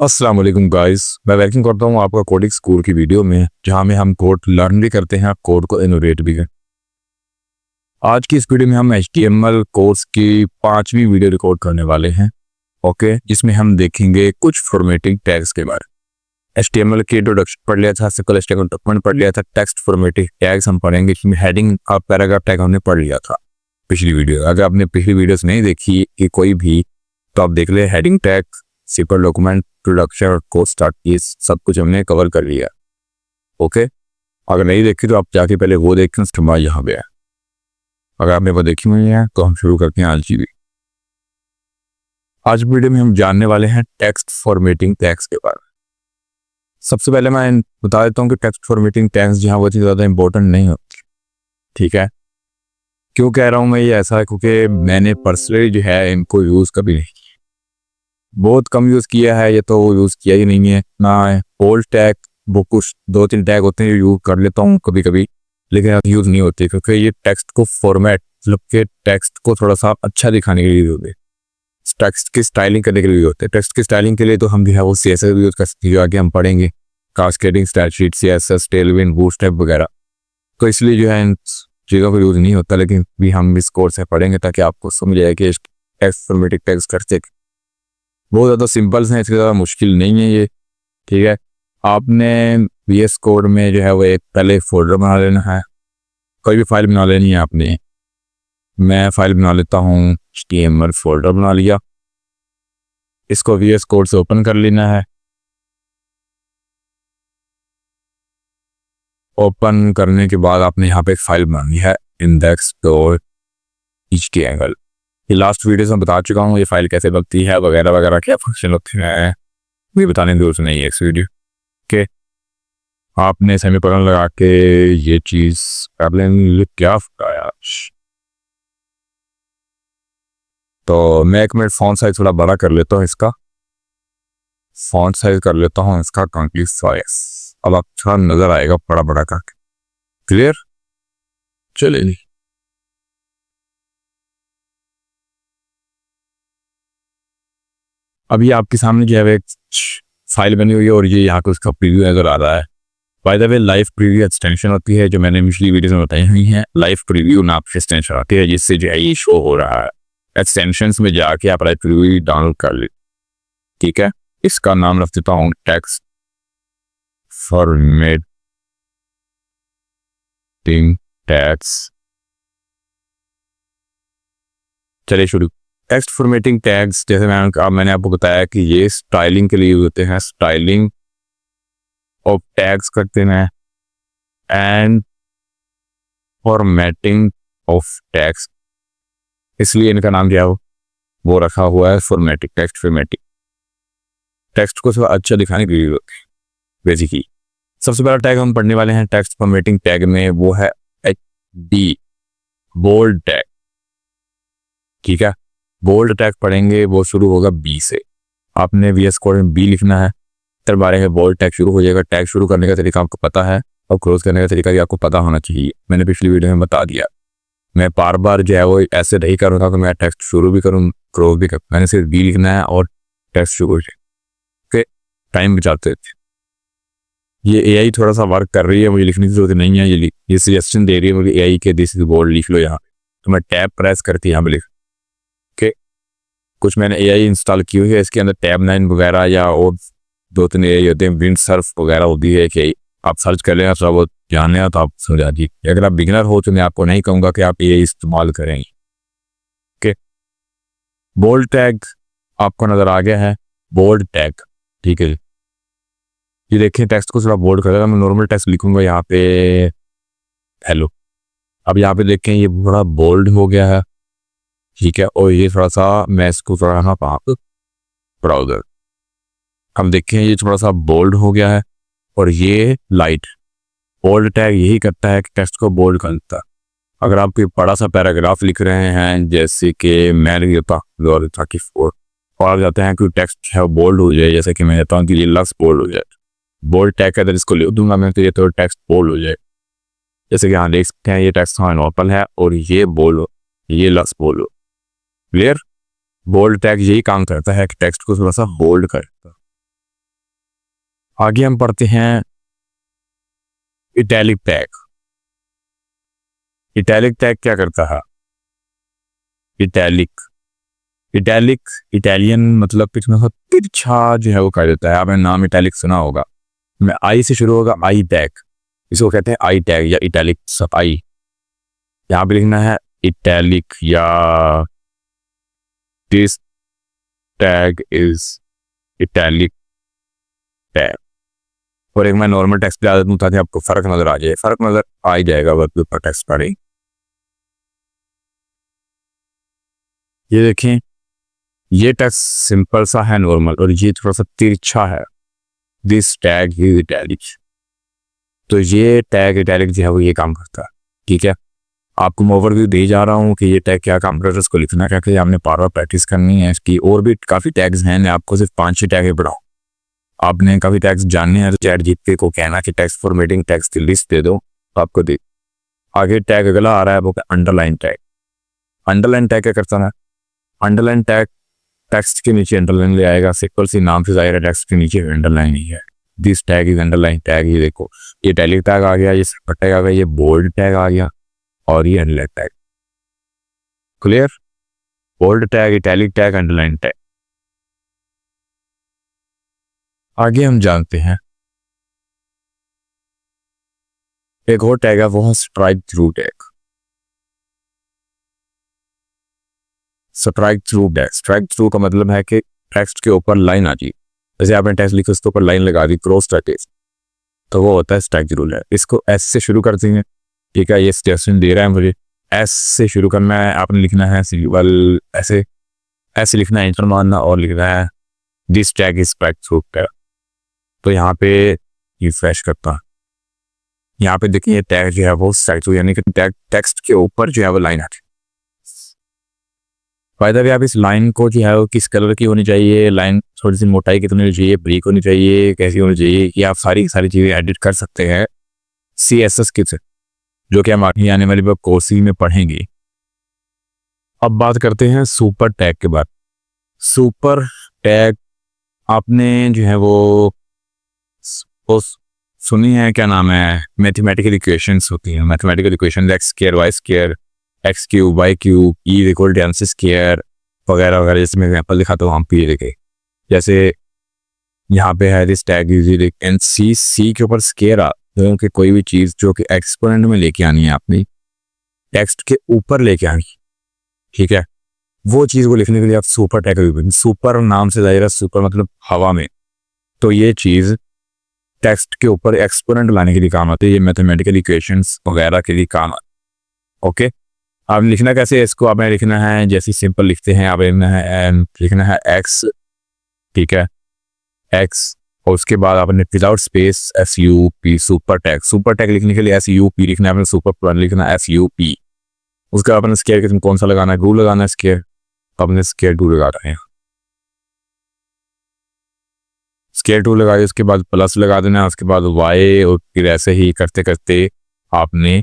अस्सलाम वालेकुम गाइस, मैं वेलकम करता हूँ आपका कोडिंग स्कूल की वीडियो में, जहाँ में हम कोड लर्न भी करते हैं, कोड को इनोवेट भी करते हैं। आज की इस वीडियो में हम HTML कोर्स की 5वीं वीडियो रिकॉर्ड करने वाले हैं। ओके, जिसमें हम देखेंगे कुछ फॉर्मेटिंग टैग्स के बारे में। HTML की इंट्रोडक्शन पढ़ लिया था, सिंपल HTML डॉक्यूमेंट पढ़ लिया था, टेक्स्ट फॉर्मेटिंग टैग्स हम पढ़ेंगे, इसमें हेडिंग और पैराग्राफ टैग हमने पढ़ लिया था पिछली वीडियो। अगर आपने पिछली वीडियोस नहीं देखी कि कोई भी, तो आप देख ले। Heading tag, simple document, introduction और कोड स्टार्ट, ये सब कुछ हमने कवर कर लिया। ओके, अगर नहीं देखी तो आप जाके पहले वो देखें, उसके बाद यहाँ पे है। अगर आपने वो देखी हुई है तो हम शुरू करते हैं आज की वीडियो। आज वीडियो में हम जानने वाले हैं टेक्स्ट फॉर्मेटिंग टैग्स के बारे में। सबसे पहले मैं बता देता हूँ कि टेक्स्ट फॉर्मेटिंग टैग्स जो है बहुत ही ज़्यादा इंपॉर्टेंट नहीं होती। ठीक है, क्यों कह रहा हूँ मैं ये ऐसा है, क्योंकि मैंने पर्सनली जो है इनको यूज़ कभी नहीं किया, बहुत कम यूज़ किया है, ये तो यूज़ किया ही नहीं है ना। होल्ड टैग, वो कुछ 2-3 टैग होते हैं जो यूज़ कर लेता हूँ कभी कभी, लेकिन यूज़ नहीं होते, क्योंकि ये टेक्स्ट को फॉर्मेट, मतलब के टेक्स्ट को थोड़ा सा अच्छा दिखाने के लिए होते हैं, टेक्स्ट की स्टाइलिंग करने के लिए होते हैं। टेक्स्ट की स्टाइलिंग के लिए तो हम जो है वो CSS यूज़ कर सकते हैं, जो आगे हम पढ़ेंगे, cascading style sheet, CSS, Tailwind, bootstrap वगैरह। तो इसलिए जो है इन चीज़ों का यूज़ नहीं होता, लेकिन भी हम इस कोर्स से पढ़ेंगे ताकि आपको समझ आए कि टेक्स्ट फॉर्मेटिंग टैग्स करते बहुत ज़्यादा सिंपल हैं, इससे ज़्यादा मुश्किल नहीं है ये। ठीक है, आपने VS कोड में जो है वो एक पहले फोल्डर बना लेना है, कोई भी फाइल बना लेनी है आपने। मैं फाइल बना लेता हूँ, HTML फोल्डर बना लिया, इसको VS कोड से ओपन कर लेना है। ओपन करने के बाद आपने यहाँ पे एक फाइल बनानी है, index.html। ये लास्ट वीडियो में बता चुका हूँ ये फाइल कैसे बनती है वगैरह वगैरह, क्या फंक्शन होते हैं, ये बताने की जरूरत नहीं है इस वीडियो के। आपने सेमीकोलन लगा के ये चीज कर लेंगे। क्या फटाया, तो मैं एक मिनट फॉन्ट साइज थोड़ा बड़ा कर लेता हूँ, इसका फॉन्ट साइज कर लेता हूँ इसका 25। अब अच्छा नजर आएगा बड़ा बड़ा करके। क्लियर, चलिए। अभी आपके सामने जो है एक फाइल बनी हुई है और ये यहाँ पे उसका प्रीव्यू नजर आ रहा है। By the way, live preview extension होती है, जो मैंने पिछली वीडियो में बताई हुई है। लाइव प्रीव्यू नाम की एक्सटेंशन आती है, जिससे जो है ये शो हो रहा है। एक्सटेंशंस में जाके आप लाइव प्रीव्यू डाउनलोड कर ले। ठीक है, इसका नाम रख देता हूँ टेक्स्ट फॉर्मेटिंग टैग्स। चलिए शुरू। टेक्स्ट फॉर्मेटिंग टैग्स, जैसे मैंने आपको बताया कि ये स्टाइलिंग के लिए होते हैं, स्टाइलिंग ऑफ टैग्स करते हैं एंड फॉर्मेटिंग ऑफ टैग्स, इसलिए इनका नाम क्या हो वो रखा हुआ है फॉर्मेटिंग। टेक्स्ट फॉर्मेटिंग टेक्स्ट को थोड़ा अच्छा दिखाने के लिए बेसिकली। सबसे पहला टैग हम पढ़ने वाले हैं टेक्स्ट फॉर्मेटिंग टैग में, वो है HD, बोल्ड टैग। ठीक है, बोल्ड टैग पढ़ेंगे, वो शुरू होगा B से। आपने VS कोड में B लिखना है, तब बारे में बोल्ड टैग शुरू हो जाएगा। टैग शुरू करने का तरीका आपको पता है और क्लोज करने का तरीका भी आपको पता होना चाहिए, मैंने पिछली वीडियो में बता दिया। मैं बार बार जो है वो ऐसे नहीं करूँगा कि मैं टेक्स्ट शुरू भी करूँ क्लोज भी करूँ, मैंने सिर्फ B लिखना है और टेक्स्ट शुरू हो जाए। टाइम बचाते थे। ये AI थोड़ा सा वर्क कर रही है, मुझे लिखने की जरूरत नहीं है, ये सजेशन दे रही है मुझे AI के, दिस इज बोल्ड, लिख लो यहाँ। तो मैं टैब प्रेस करती यहाँ पे लिख के। कुछ मैंने AI इंस्टॉल की हुई है, इसके अंदर टैब 9 वगैरह या और 2-3 AI होते हैं, विंड सर्फ वगैरह होती है कि आप सर्च कर लेना, थोड़ा बहुत जानना है तो आप समझा दीजिए। अगर आप बिगिनर हो तो मैं आपको नहीं कहूँगा कि आप AI इस्तेमाल करेंगे। ओके, बोल्ड टैग आपको नजर आ गया है, बोल्ड टैग। ठीक है, ये देखें टेक्स्ट को थोड़ा बोल्ड कर देगा। मैं नॉर्मल टेक्स्ट लिखूंगा यहाँ पे हेलो, अब यहाँ पे देखें ये थोड़ा बोल्ड हो गया है। ठीक है, और ये थोड़ा सा मैं इसको थोड़ा सा ब्राउजर, हम देखें ये थोड़ा सा बोल्ड हो गया है और ये लाइट। बोल्ड टैग यही करता है कि टेक्स्ट को बोल्ड करता है। अगर आप कोई बड़ा सा पैराग्राफ लिख रहे हैं, जैसे कि मैं लिखता ताकि और जाते हैं कि टेक्स्ट है बोल्ड हो जाए, जैसे कि मैं कहता हूँ कि ये लफ्ज़ बोल्ड हो जाए, बोल्ड टैग के अंदर इसको लिख दूंगा मैं, तो ये तो टेक्स्ट बोल्ड हो जाए। जैसे कि यहाँ देख सकते हैं ये टेक्स्ट नॉर्मल है और ये बोल्ड, ये लफ्ज़ बोल्ड। क्लियर, बोल्ड टैग यही काम करता है कि टेक्स्ट को थोड़ा सा बोल्ड करता है। आगे हम पढ़ते हैं इटैलिक टैग। इटैलिक टैग क्या करता है? इटैलिक इटैलिक इटालियन मतलब कुछ में तिरछा जो है वो कर देता है। आपने नाम इटैलिक सुना होगा, में आई से शुरू होगा, आई टैग, इसको कहते हैं आई टैग या इटैलिक सब आई। यहाँ पे लिखना है इटैलिक या this tag is italic tag. और एक मैं नॉर्मल टेक्स्ट पे आदत हूँ ताकि आपको फर्क नजर आ जाए, फर्क नजर आ ही जाएगा वक्त पर टेक्स्ट पढ़े। ये देखें, ये टेक्स्ट सिंपल सा है नॉर्मल, और ये थोड़ा सा तिरछा है, दिस टैग इज इटैलिक। तो ये टैग इटैलिक जो है वो ये काम करता है। ठीक है, आपको मैं ओवरव्यू दे जा रहा हूँ कि ये टैग क्या काम करता है, इसको लिखना क्या है, आपने बार बार प्रैक्टिस करनी है इसकी। और भी काफ़ी टैग्स हैं, मैं आपको सिर्फ 5-6 टैग पढ़ाऊँ। आपने काफ़ी टैग्स जानने हैं तो ChatGPT को कहना कि टेक्स्ट फॉर्मेटिंग टैग्स की लिस्ट दे दो, तो आपको दे। आगे टैग अगला आ रहा है वो अंडरलाइन टैग। अंडरलाइन टैग क्या करता है? अंडरलाइन टैग टेक्स्ट के नीचे अंडरलाइन ले आएगा। सिंपल सी नाम से जाहिर है टेक्स्ट के नीचे अंडरलाइन ही है। This tag is underline tag. ये देखो, ये इटैलिक टैग आ गया, ये सिंपल टैग आ गया, ये बोल्ड टैग आ गया, और ये underline tag. Clear? Bold tag, italic tag, underline tag. आगे हम जानते हैं एक और टैग है, वो है strike through tag. Strike through tag, strike through का मतलब है कि टेक्स्ट के ऊपर लाइन आ जाए। जैसे आपने टेक्स्ट लिखा उसके ऊपर लाइन लगा दी, क्रॉस टेक्स्ट, तो वो होता है स्ट्राइक थ्रू टैग। इसको एस से शुरू करते हैं। ठीक है, ये सजेशन दे रहा है मुझे, एस से शुरू करना है। आपने लिखना है सिंपल ऐसे, ऐसे लिखना है, इंटर मारना और लिखना है this tag is strike through tag. तो यहाँ पे रिफ्रेश करता है, यहाँ पे देखिए टैग जो है वो स्ट्राइक थ्रू, यानी कि टैग टेक्स्ट के ऊपर जो है वो लाइन आती है। फायदा भी, आप इस लाइन को जो है वो किस कलर की होनी चाहिए, लाइन थोड़ी सी मोटाई कितनी होनी चाहिए, ब्रीक होनी चाहिए, कैसी होनी चाहिए, कि आप सारी चीज़ें एडिट कर सकते हैं CSS के से, जो कि हम आगे आने वाली कोर्सेज में पढ़ेंगे। अब बात करते हैं सुपर टैग के बाद। सुपर टैग आपने जो है वो सुनी है, क्या नाम है, मैथमेटिकल इक्वेशंस होती हैं। Mathematical equation X square Y square X cube Y cube E equal to MC square वगैरह वगैरह। जैसे मैं एग्जाम्पल दिखाता हूँ, हम पे देखे, जैसे यहाँ पे है दिस टैग इज एंड सी के ऊपर स्क्वायर आ, कि कोई भी चीज़ जो कि एक्सपोनेंट में लेके आनी है आपने टेक्स्ट के ऊपर लेके आनी। ठीक है, वो चीज़ को लिखने के लिए आप सुपर टैग, सुपर नाम से जाहिर है, सुपर मतलब हवा में, तो ये चीज़ टेक्स्ट के ऊपर एक्सपोनेंट लाने के लिए काम आती है। ये मैथमेटिकल इक्वेशंस वगैरह के लिए काम आती है। ओके, आप लिखना कैसे है इसको? आपने लिखना है जैसे सिंपल लिखते हैं, आप लिखना है एक्स। ठीक है, एक्स, और उसके बाद आपने without space SUP super tag. Super tag लिखने के लिए SUP लिखना है, आपने सुपर लिखना है SUP। उसके बाद अपने स्क्वायर के कौन सा लगाना है, रूल लगाना है स्क्वायर, अपने स्क्वायर टू लगा रहे हैं, स्क्वायर टू लगाए, उसके बाद प्लस लगा देना है, उसके बाद y, और फिर ऐसे ही करते करते आपने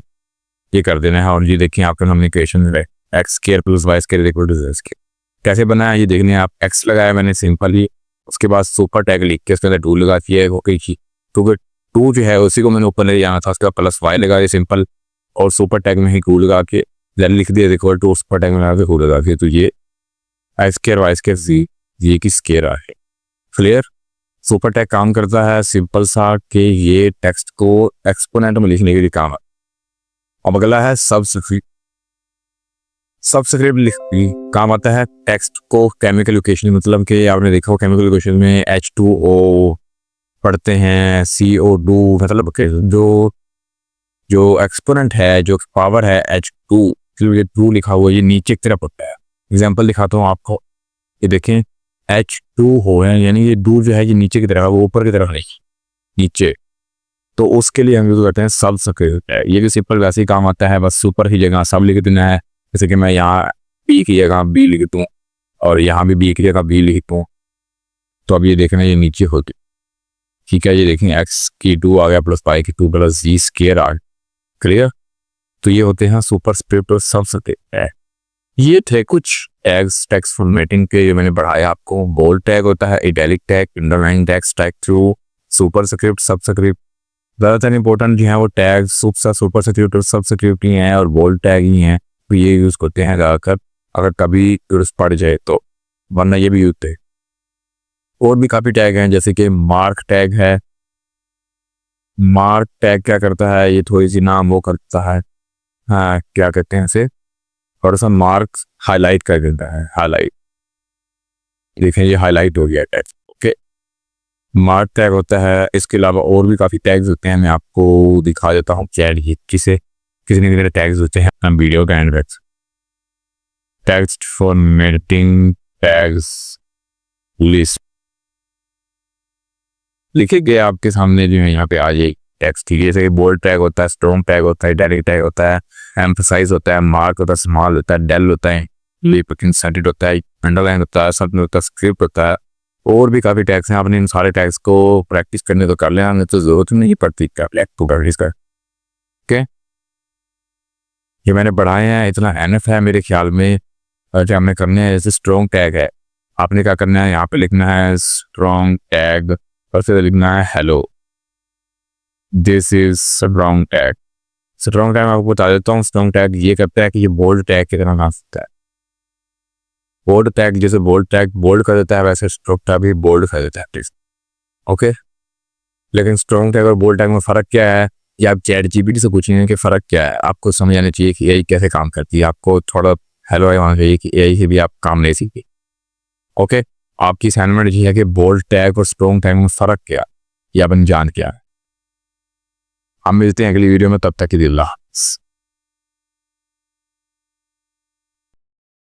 ये कर देना है। और ये देखिए आपके हमने equation X square plus Y square equal to z square कैसे बनाया ये देखने। आप एक्स लगाया मैंने सिंपल ही, उसके बाद सुपर टैग लिख के उसके अंदर टू लगा दिया, ओके जी, तो टू जो है उसी को मैंने ऊपर ले जाना था, उसके बाद प्लस वाई लगा दिया सिंपल, और सुपर टैग में ही टू लगा के लिख दिया इक्वल टू, सुपर टैग में लगा के टू लगा दिया, तो ये एक्स स्क्वायर वाई स्क्वायर जी ये की स्क्वायर है। क्लियर? सुपर टैग काम करता है सिंपल सा कि ये टेक्स्ट को एक्सपोनेंट में लिखने के लिए काम है। अब अगला है सबस्क्रिप्ट। सबस्क्रिप्ट लिख काम आता है टेक्स्ट को केमिकल इक्वेशन, मतलब कि आपने देखा हो केमिकल इक्वेशन में H2O पढ़ते हैं, CO2, मतलब जो एक्सपोनेंट है, जो पावर है H2, ये 2 लिखा हुआ है, ये नीचे की तरफ होता है। एग्जाम्पल दिखाता हूँ आपको, ये देखें H2O है, यानी ये 2 जो है ये नीचे की तरफ, वो ऊपर की तरफ नहीं नीचे, तो उसके लिए हम यूज करते हैं सबस्क्रिप्ट। ये भी सिंपल वैसे ही काम आता है, बस सुपर की जगह सब लिख देना है। जैसे कि मैं यहाँ B की जगह B लिख दूँ और यहाँ भी B की जगह B लिख दूँ, तो अब ये देखना ये नीचे होती। ठीक है, ये देखें x की 2 आ गया प्लस y की 2 प्लस z स्क्वायर आ गया। क्लियर? तो ये होते हैं सुपरस्क्रिप्ट और सबस्क्रिप्ट। ये थे कुछ टैग्स टेक्स्ट फॉर्मेटिंग के, ये मैंने पढ़ाया आपको। बोल्ड टैग होता है, italic tag, underline tag, strike through, superscript, subscript, ज़्यादातर इंपॉर्टेंट जो है वो टैग सुपरस्क्रिप्ट और सबस्क्रिप्ट ही हैं और बोल्ड टैग ही हैं, तो ये यूज़ करते हैं ज़्यादातर अगर कभी यूज़ पड़ जाए तो, वरना ये भी यूज़ थे। और भी काफ़ी टैग हैं जैसे कि मार्क टैग है। मार्क टैग क्या करता है, ये थोड़ी सी नाम वो करता है, हाँ क्या कहते हैं इसे, थोड़ा सा मार्क्स हाईलाइट कर देता है, हाईलाइट, देखें ये हाईलाइट हो गया टैग। ओके, मार्क टैग होता है। इसके अलावा और भी काफ़ी टैग्स होते हैं, मैं आपको दिखा देता हूँ चैट जिसे कितने कितने टैग्स होते हैं वीडियो के and tags, text formatting tags list लिखे गए आपके सामने जो है यहाँ पे आ जाए टेक्स्ट, ठीक है। जैसे कि बोल्ड टैग होता है, स्ट्रॉन्ग टैग होता है, डायरेक्ट टैग होता है, एम्फसाइज होता है, मार्क होता है, स्मॉल होता है, डेल होता है, सेंटेड होता है, अंडरलाइन होता है, सब होता है, स्क्रिप्ट होता है। और भी काफ़ी टैग्स हैं, आपने इन सारे टैग्स को प्रैक्टिस करने तो कर लेना, नहीं तो जरूरत नहीं पड़ती प्रैक्टिस कर। ओके, ये मैंने पढ़ाए हैं, इतना एनफ है मेरे ख्याल में। जो हमें करने हैं, जैसे स्ट्रॉन्ग टैग है, आपने क्या करना है, यहाँ पे लिखना है स्ट्रॉन्ग टैग और फिर लिखना है hello, this is strong tag. Strong tag मैं आपको बता देता हूँ, स्ट्रॉन्ग टैग ये करता है कि ये बोल्ड टैग की तरह काम करता है। बोल्ड टैग जैसे बोल्ड टैग बोल्ड कर देता है, वैसे स्ट्रॉन्ग टैग भी बोल्ड कर देता है, प्लीज। ओके, लेकिन स्ट्रॉन्ग टैग और बोल्ड टैग में फ़र्क क्या है, ये आप चैट जीपीटी से पूछेंगे कि फ़र्क क्या है, आपको समझ आना चाहिए कि एआई कैसे काम करती है। आपको थोड़ा हेलो है वहाँ चाहिए कि एआई से भी आप काम ले सीखिए। ओके, आपकी असाइनमेंट ये है कि बोल्ड टैग और स्ट्रॉन्ग टैग में फ़र्क क्या, या अपन जान क्या है। हम मिलते हैं अगली वीडियो में, तब तक के लिए अल्लाह हाफ़िज़।